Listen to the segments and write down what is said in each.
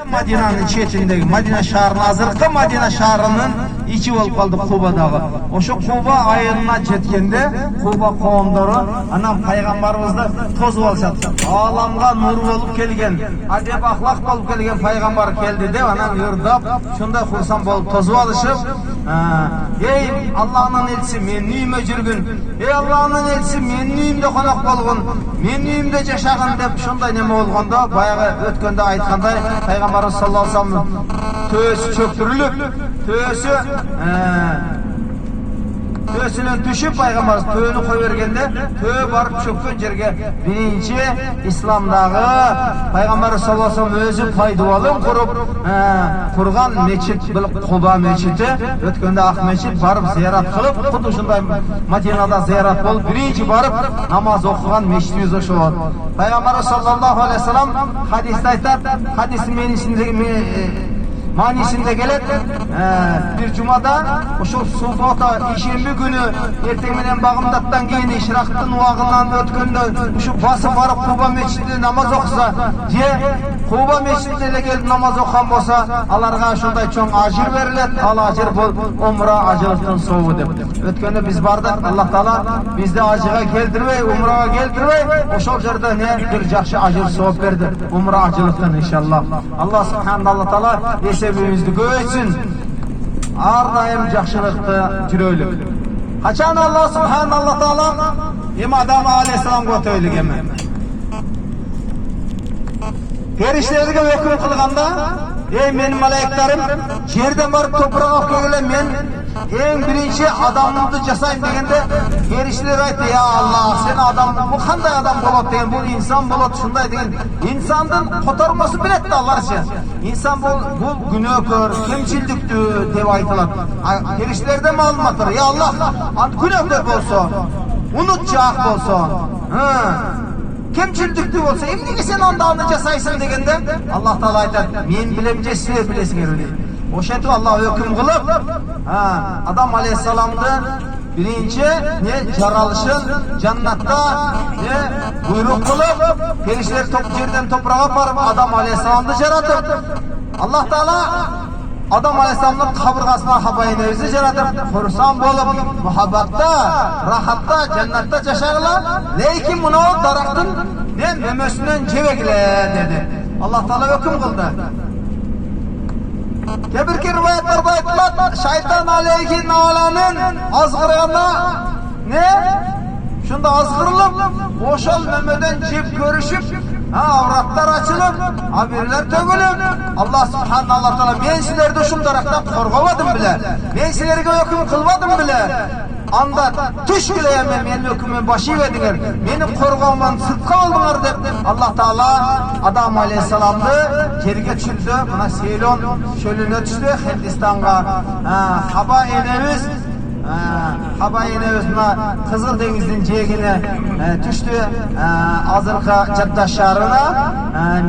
Madina'nın çetindeki Madina şahrının azırkı Madina şahrının içi olup kaldı Kuba'dağı. Oşu Kuba ayınına jetkende Kuba kavimleri anam paygambarımızda toz olsattı. Alamga nur olup kelgen, adep ahlak olup kelgen paygambar geldi de anam yurdap şunda kursan bolup tozu alışıp ey Allah'ın elçisi men neyime жүрgün, ey Allah'ın elçisi men neyimde konak bolgun, men neyimde jaşagın dep şunday neme olganda bayağı ötkende aytkanday Peygamberimiz sallallahu aleyhi ve sellem töösü çöktürülüp töösünün düşüp Peygamberimiz töönü koyvergende töö barıp çökкен жерге birinci İslamdağı Peygamberimiz sallallahu aleyhi ve sellem özü payduvalın kurup kurgan meçit Kuba meçiti ötkende ak meçit barıp ziyaret kılıp kudu şunday Madina'da ziyaret bolup birinci barıp namaz okugan meçitimiz oşu. Peygamberimiz sallallahu aleyhi ve sellem hadiste aytar, hadisin manisinde gelir bir cumada şu sufata işembi günü ertemenen bağımdattan keyin işraktın uagından ötkende şu bası barıp Kuba meçitinde namaz okusa diye Kuba meçitinde gelip namaz okuyan bolsa alarga şunday çoğun ajir verilet, al ajir bol umra ajırlıktın soğu dep. Ötkende biz bardık, Allah Taala bizde ajıga keldirmey, umraga keldirmey, oşol jerde ne bir jakşı ajir soğup berdi. Umra ajırlıktın inşallah. Allah subhanahu taala esebimizdi göğütsün. Ar daim jakşılıkты жүрөлük. Kaçan Allah subhanahu taala Adam aleyhisselam götöylük eme. Perişlerge hüküm kılganda ey menin malaiklerim yerden barıp toprağa kelgele men en birinci adamımды jasayım degende perişler aytты ya Allah sen adam bu kanday adam bolat degen bu insan bolat şunday degen insandın kotarması biletdi Allah için insan bu günökör kemçildüktü dep aytılat perişlerde malumattır ya Allah günökör bolsa unutacak bolsa kemçildikti bolsa emnege sen andağını jasaysın degende Allah Taala aytat men bilemce sizler bilesiңер deydi. Oşetip Allah hüküm kılıp Adam aleyhisselamdı birinci ne jaralışın jannatta ne buyruk kılıp perişler yerden toprağa barıp Adam aleyhisselamdı jaratıp Allah Taala Adam aleyhisselamın kabırgasına habayını özü jaratıp kursan bolup muhabbatta rahatta jannatta jaşagılar lekin bunu daraktın ne memesinden jebegile dedi. Allah Taala hüküm kıldı. Kebirki rivayetlerde aytılat şeytan aleyhi nalanın azgırığına ne? Şunda azgırılıp boşal memeden cep görüşüp avratlar açılıp habirler tögülüp Allah subhanahu taala men sizlerdi şum daraktan korgamadım bile men sizlerge hüküm kılmadım bile anda tuş bileyem men hükümün başı edinger meni korgamadan sıdka aldыңар dep Allah Taala Adam aleyhisselamdı yerge düşürdü mına Seylon çölüne düştü Hindistan'a Haba enemiz Kızıl Deniz'in cegine düştü azırka Cadda şahrına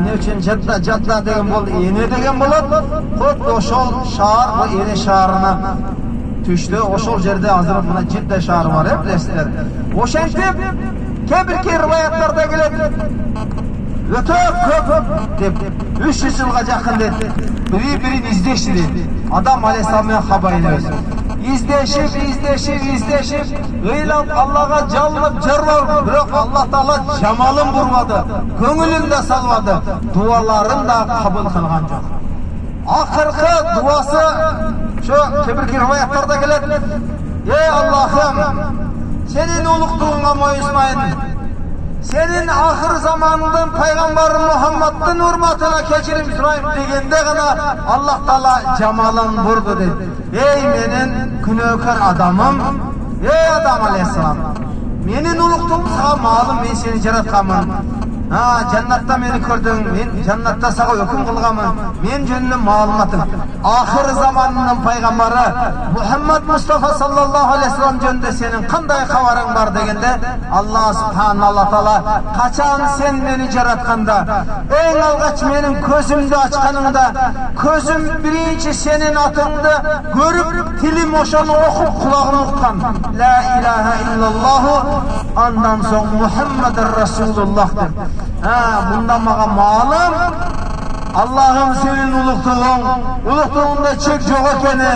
ne için Cadda degen bol ene degen bolat kod oşol şahar bu ene şahrına düştü oşol jerde azırıp mına Cidde şahrı var hep bilesizler oşentip kebirki rivayetlerde gelet öte köp dep 300 yılga jakın dep birini izdeşti dedi Adam aleyhisselamın habayını öz izdeşip gıylap Allah'a canlıp jarlar biroq Allah Taala jamalın burmadı köngülün de salmadı duaların da kabul kılgan jok akırkı duası şu kebirki rivayetlerde gelet ey Allah'ım senin ulukluğuna moyunmayın senin ahir zamanının Peygamber Muhammed'in hürmetine keçirim sürayim degende gana Allah Taala jamalın burdu dedi. Ey menin günökör adamım, ey Adam aleyhisselam, menin uluktuğum sağa malım, men seni jaratkamın. Jannatta meni kördün, men jannatta sağa hüküm kılgamın, men jönüne malumatım. Ahir zamanının peygamberi Muhammed Mustafa sallallahu aleyhi ve sellem jönünde senin kanday habarın var degende Allah subhanahu taala kaçan sen meni jaratkanda en algaç menin közümdü açkanыңda közüm birinci senin atыңды görüp tilim oşonu okup kulağını ukkan la ilahe illallah andan soň Muhammedur Resulullah der. Bundan mağa malım Allah'ım senin ulukluğunda çek yok ekeni,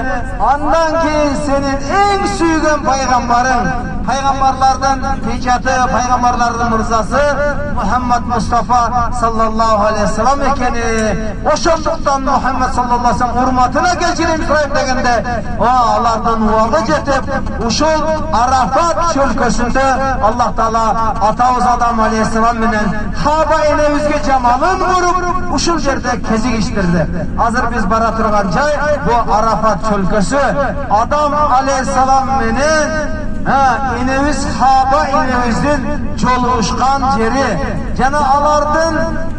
andan keyin senin en suygan peygamberin, peygamberlerden pekatı, peygamberlerden mırzası Muhammed Mustafa sallallahu aleyhi ve sellem ekeni. Oşunduktan Muhammed sallallahu aleyhi ve sellem hurmatına geçireyim İsrail degende, o Allah'tan uvağı jetip, uşul Arafat çölkösünde Allah Teala Atavuz Adam aleyhisselam menen Haba enevizge cemalın vurup uşul yerde kezik iştirdi. Hazır biz bara turgan jay bu Arafat çölkösü. Adam aleyhisselam menen ineviz Haba inevizin çoluşkan yeri. Jana alardın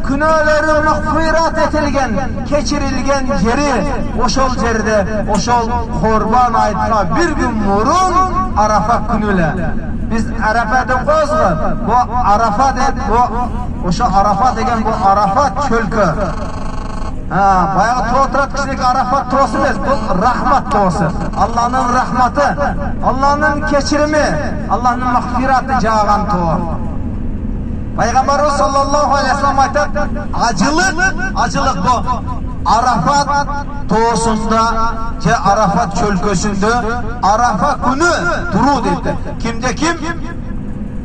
günahları mağfirat etilgen, keçirilgen yeri. Oşol yerde, oşol Kurban aytka bir gün murun Arafat günüyle. Biz Arafat dep koyuzgu. Bu Arafat oşo Arafat degen bu Arafat çölkü. Bayağı to'tirat kishilik Arafat to'si emas, bu rahmat to'si. Allah'ın rahmatı, Allah'ın keçirimi, Allah'ın mağfirati jağan to'u. Peygamberimiz sallallahu aleyhi ve sellem aytadi, acılık bu. Arafat to'sunda, Arafat çölkösünde Arafat günü duru dedi. Kimde kim?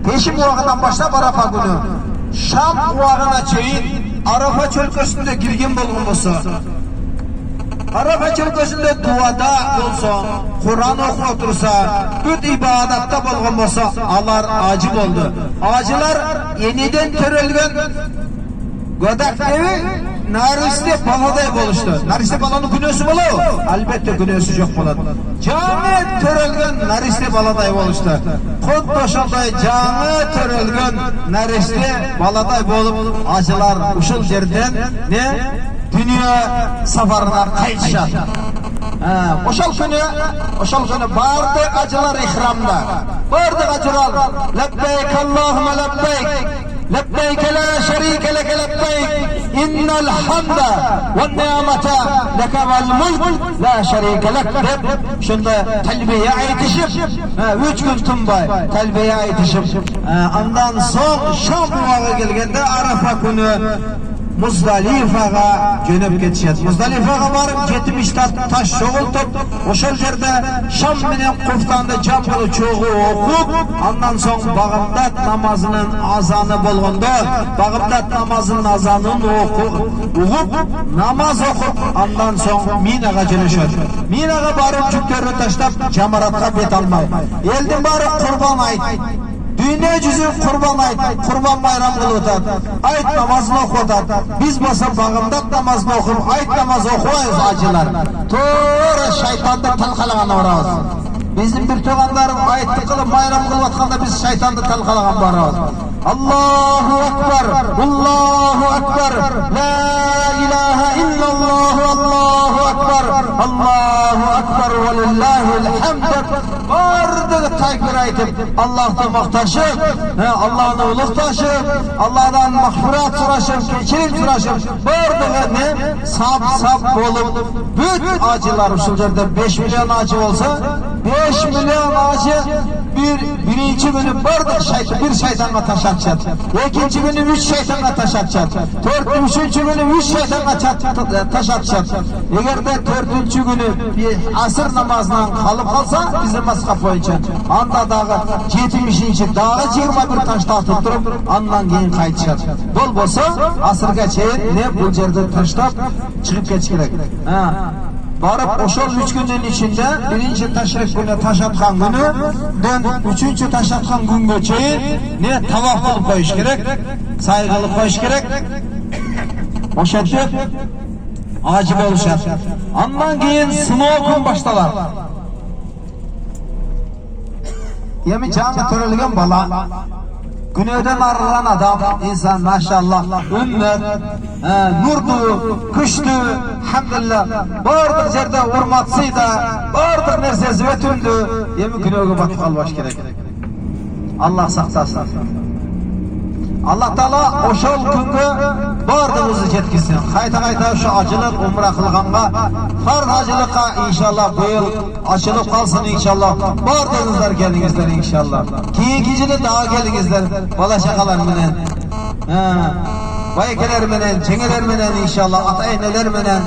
Peşin uağından başlap Arafat günü. Şam uağına çeyin Arafat çölkösünde girgen bolgun bolsa, Arafat çölkösünde duada bolsa, Kur'an okup otursa, büt ibadatta bolgun bolsa, alar acı boldu. Acılar yeniden törelgen Godak evi Nariste baladay boluştu. Nariste balanın günösü bolu? Albatta günösü yok boladı. Cami törelgen nariste baladay boluştu. Kod boşalday cami törelgen nariste baladay bolup acılar uşul yerden ne? Dünya safarına kayışar. Oşal günü bardık acılar ihramda. Bardık acılar. Lebbeyk Allahümme lebbeyk. لبيك لا شريك لك لبيك إن الحمد والنعمة لك والملك لا شريك لك deb şunda talbiye aytışıp 3 gün tunbay talbiye aytışıp ondan soň Şam uwaga kelgende Arafa günü Muzdalifaga jönöp ketişet. Muzdalifaga barıp 70 taş çoğultup oşol jerde Şam menen Kuftan'da jambılı çoğu okup ondan soň Bagdad namazının azanı bolgondo Bagdad namazının azanын ugup namaz okup ondan soň Minaga jönöşөт. Minaga barıp жүктөрү таштап жамаратка бет алмай. Элдин баары Курбан айт. Dünya yüzü kurban ayt, kurban bayram kılıtat, ayt namazını okutat. Biz basa Bagdad namazını okup, ayt namazı okuyayız acılar. Doğru şeytandı talkalagan oramız. Bizim bir toğanlarım aytты kılıp, bayram kılıvatkanda biz şeytandı talkalagan barabız. Allahu Ekber, Allahu Ekber, La ilahe illallah, Allahu Ekber, Allahu Ekber ve lillahil hamd. Bardığı takbir aytıp, Allah'ta maktaşıp, Allah'ın uluk taşıp, Allah'dan mağfirat suraşıp, keçirim suraşıp, bardığı ne? Sap olup, büt acılar uşul yerde 5 milyon acı olsa, 5 milyon acı birinci günü bir şeytanla taş atacak. İkinci günü 3 şeytanla taş atacak. Üçüncü günü 3 şeytanla taş atacak. Eğer de 4. günü bir asır namazından kalıp kalsa bizim maskap boyunca. Anda dağı 70. dağı 21 taşta atıp durup ondan keyin kaytacak. Bol bolsa asırga çeyin ne bu yerde taştap çıkıp geç gerek. Barıp oşol 3 günün içinde birinci taşrif günü taş atkan günü üçüncü taş atkan günge çeyin ne tavaf kılıp koyuş gerek, saygılıp koyuş gerek. Oşetip acı boluşar. Ondan keyin sınoo gün baştalar. Yemi cami törelgen bala. Güneyden arılan adam, insan maşallah, ümmet, nurdu, küştü, hamdülillah, bardık yerde hurmatsıydı, bardık nersesi vetündü, yemi güneyge batıp albaş gerek. Allah saklasın. Allah Teala oşol günge bardığımızı jetkizsin. Kayta şu acılık umra kılganга, farz acılıkka inşallah bu yıl açılıp kalsın inşallah. Bardığınızlar gelingizler inşallah. Kiyinki yılı daha gelingizler. Bala şakalar menen. baykeler menen, jengeler menen inşallah ata eneler menen